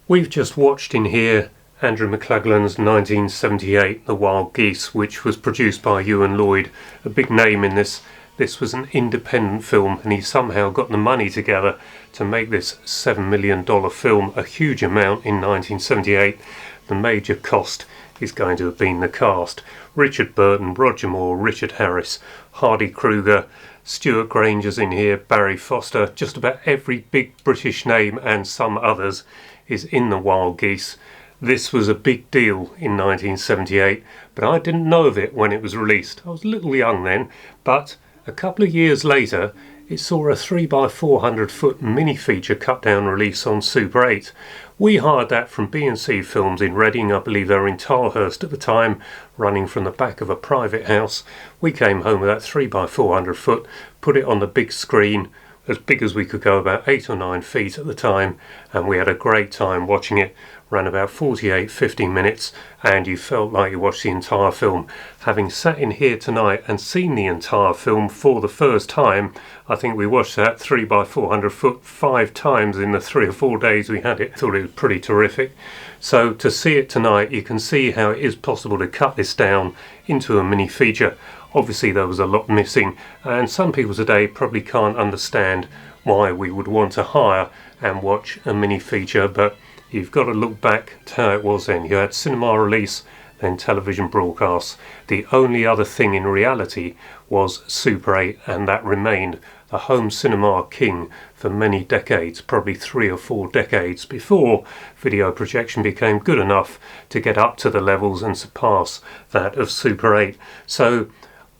We've just watched in here Andrew McClaglan's 1978 The Wild Geese, which was produced by Euan Lloyd, a big name in this. This was an independent film, and he somehow got the money together to make this $7 million film, a huge amount in 1978. The major cost is going to have been the cast. Richard Burton, Roger Moore, Richard Harris, Hardy Kruger, Stuart Granger's in here, Barry Foster, just about every big British name and some others is in The Wild Geese. This was a big deal in 1978, but I didn't know of it when it was released. I was a little young then, but a couple of years later it saw a 3x400 foot mini feature cut down release on Super 8. We hired that from B&C Films in Reading. I believe they were in Tilehurst at the time, running from the back of a private house. We came home with that 3x400 foot, put it on the big screen, as big as we could go, about 8 or 9 feet at the time, and we had a great time watching it. Ran about 48-50 minutes, and you felt like you watched the entire film. Having sat in here tonight and seen the entire film for the first time, I think we watched that 3x400 foot 5 times in the 3 or 4 days we had it. Thought it was pretty terrific. So to see it tonight, you can see how it is possible to cut this down into a mini feature. Obviously there was a lot missing, and some people today probably can't understand why we would want to hire and watch a mini feature, but you've got to look back to how it was then. You had cinema release, then television broadcasts. The only other thing in reality was Super 8, and that remained the home cinema king for many decades, probably 3 or 4 decades before video projection became good enough to get up to the levels and surpass that of Super 8. So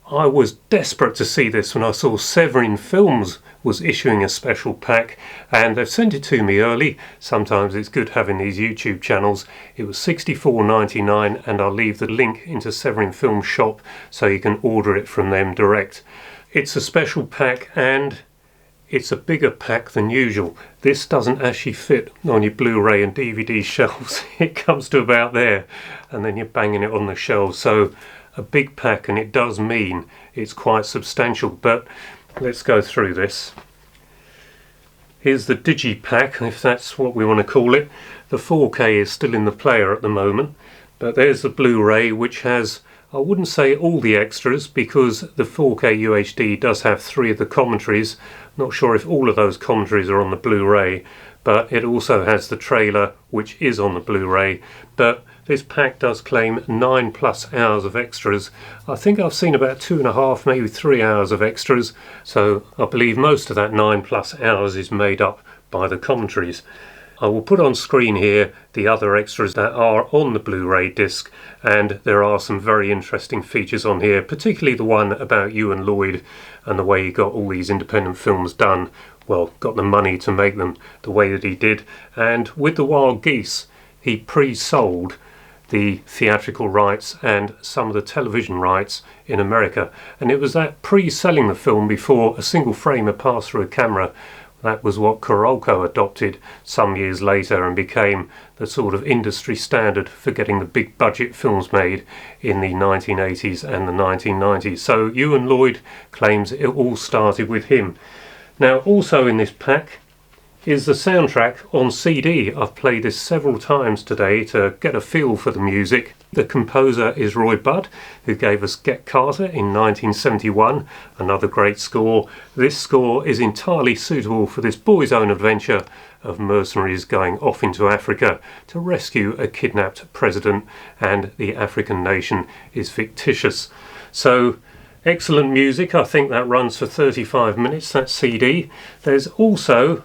I was desperate to see this when I saw Severin Films was issuing a special pack, and they've sent it to me early. Sometimes it's good having these YouTube channels. It was $64.99, and I'll leave the link into Severin Films shop so you can order it from them direct. It's a special pack, and it's a bigger pack than usual. This doesn't actually fit on your Blu-ray and DVD shelves. It comes to about there, and then you're banging it on the shelves. So a big pack, and it does mean it's quite substantial, but let's go through this. Here's the digipack, if that's what we want to call it. The 4K is still in the player at the moment, but there's the Blu-ray, which has, I wouldn't say all the extras, because the 4K UHD does have 3 of the commentaries. Not sure if all of those commentaries are on the Blu-ray, but it also has the trailer, which is on the Blu-ray. But this pack does claim 9+ hours of extras. I think I've seen about 2.5, maybe 3 hours of extras, so I believe most of that 9+ hours is made up by the commentaries. I will put on screen here the other extras that are on the Blu-ray disc, and there are some very interesting features on here, particularly the one about Euan Lloyd and the way he got all these independent films done. Well, got the money to make them the way that he did. And with The Wild Geese, he pre-sold the theatrical rights and some of the television rights in America, and it was that pre-selling the film before a single frame had passed through a camera that was what Kuroko adopted some years later and became the sort of industry standard for getting the big budget films made in the 1980s and the 1990s. So Euan Lloyd claims it all started with him. Now also in this pack is the soundtrack on CD. I've played this several times today to get a feel for the music. The composer is Roy Budd, who gave us Get Carter in 1971, another great score. This score is entirely suitable for this boy's own adventure of mercenaries going off into Africa to rescue a kidnapped president, and the African nation is fictitious. So excellent music. I think that runs for 35 minutes, that CD. There's also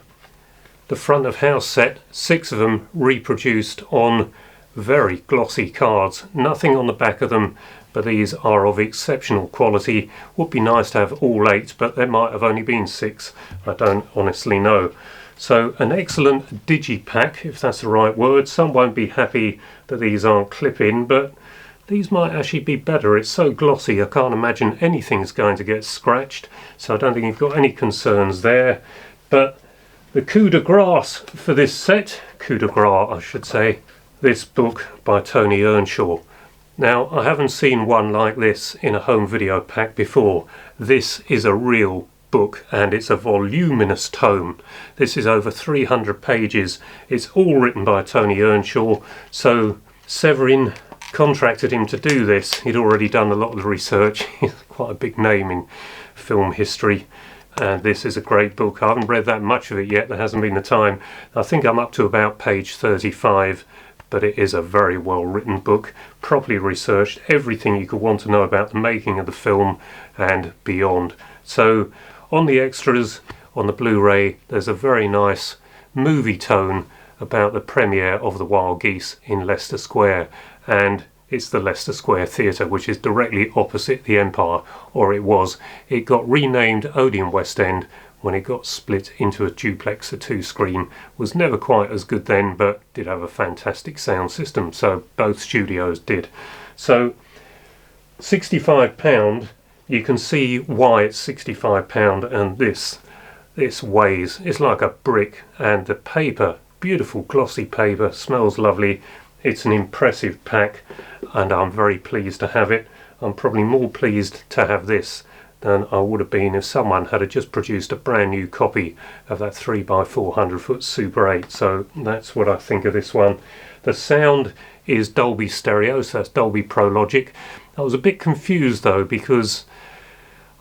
the front of house set, 6 of them reproduced on very glossy cards. Nothing on the back of them, but these are of exceptional quality. Would be nice to have all 8, but there might have only been 6. I don't honestly know. So an excellent digipack, if that's the right word. Some won't be happy that these aren't clip-in, but these might actually be better. It's so glossy, I can't imagine anything's going to get scratched, so I don't think you've got any concerns there. But the coup de grace for this set, coup de grace I should say, this book by Tony Earnshaw. Now I haven't seen one like this in a home video pack before. This is a real book, and it's a voluminous tome. This is over 300 pages. It's all written by Tony Earnshaw, so Severin contracted him to do this. He'd already done a lot of the research. He's quite a big name in film history, and this is a great book. I haven't read that much of it yet, there hasn't been the time. I think I'm up to about page 35, but it is a very well written book, properly researched, everything you could want to know about the making of the film and beyond. So on the extras on the Blu-ray there's a very nice movie tone about the premiere of the Wild Geese in Leicester Square, and it's the Leicester Square Theatre, which is directly opposite the Empire, or it was. It got renamed Odeon West End when it got split into a duplex, a 2-screen. Was never quite as good then, but did have a fantastic sound system, so both studios did. So £65, you can see why it's £65, and this weighs, it's like a brick, and the paper, beautiful glossy paper, smells lovely. It's an impressive pack, and I'm very pleased to have it. I'm probably more pleased to have this than I would have been if someone had just produced a brand new copy of that 3x400 foot Super 8. So that's what I think of this one. The sound is Dolby Stereo, so that's Dolby Pro Logic. I was a bit confused though, because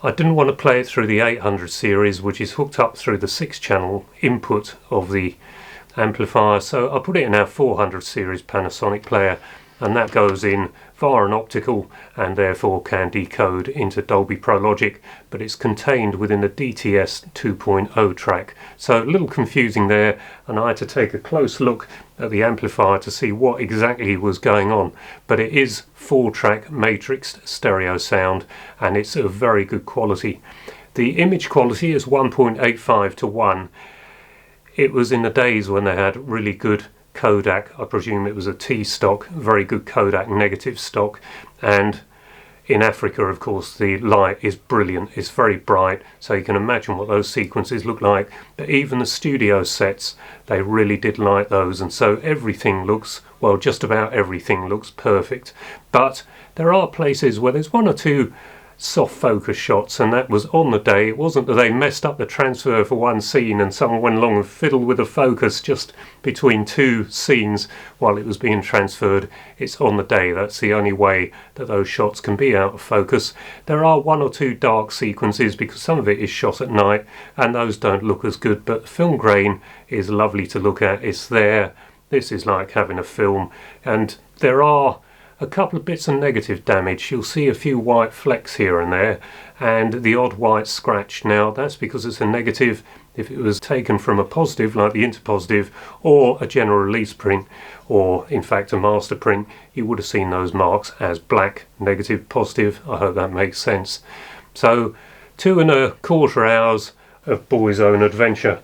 I didn't want to play it through the 800 series, which is hooked up through the 6-channel input of the amplifier, so I put it in our 400 series Panasonic player, and that goes in via an optical and therefore can decode into Dolby Pro Logic, but it's contained within the DTS 2.0 track, so a little confusing there, and I had to take a close look at the amplifier to see what exactly was going on. But it is 4-track matrixed stereo sound, and it's of very good quality. The image quality is 1.85 to 1. It was in the days when they had really good Kodak, I presume it was a T stock, very good Kodak negative stock, and in Africa of course the light is brilliant, it's very bright, so you can imagine what those sequences look like. But even the studio sets, they really did light those, and so everything looks, well, just about everything looks perfect. But there are places where there's one or two soft focus shots, and that was on the day. It wasn't that they messed up the transfer for one scene and someone went along and fiddled with the focus just between two scenes while it was being transferred. It's on the day. That's the only way that those shots can be out of focus. There are one or two dark sequences because some of it is shot at night, and those don't look as good, but the film grain is lovely to look at. It's there. This is like having a film, and there are a couple of bits of negative damage. You'll see a few white flecks here and there, and the odd white scratch. Now that's because it's a negative. If it was taken from a positive like the interpositive or a general release print, or in fact a master print, you would have seen those marks as black, negative, positive. I hope that makes sense. So 2.25 hours of boy's own adventure.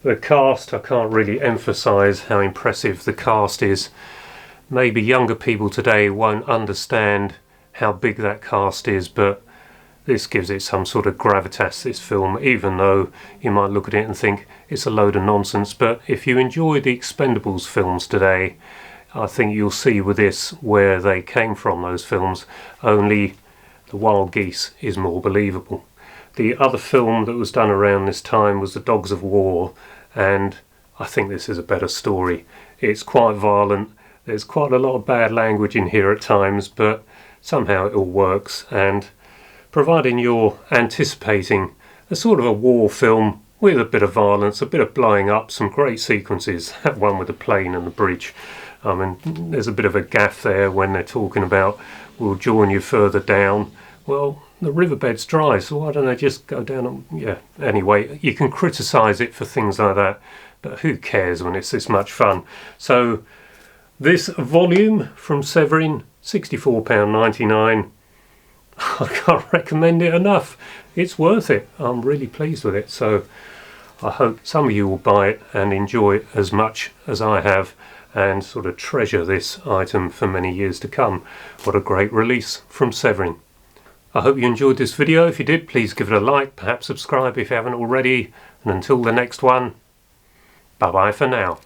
The cast, I can't really emphasize how impressive the cast is. Maybe younger people today won't understand how big that cast is, but this gives it some sort of gravitas, this film, even though you might look at it and think it's a load of nonsense. But if you enjoy the Expendables films today, I think you'll see with this where they came from, those films, only the Wild Geese is more believable. The other film that was done around this time was The Dogs of War, and I think this is a better story. It's quite violent. There's quite a lot of bad language in here at times, but somehow it all works, and providing you're anticipating a sort of a war film with a bit of violence, a bit of blowing up, some great sequences, that one with the plane and the bridge. I mean, there's a bit of a gaffe there when they're talking about, we'll join you further down. Well, the riverbed's dry, so why don't they just go down and, yeah, anyway, you can criticise it for things like that, but who cares when it's this much fun. So this volume from Severin, £64.99. I can't recommend it enough. It's worth it. I'm really pleased with it. So I hope some of you will buy it and enjoy it as much as I have, and sort of treasure this item for many years to come. What a great release from Severin. I hope you enjoyed this video. If you did, please give it a like, perhaps subscribe if you haven't already. And until the next one, bye bye for now.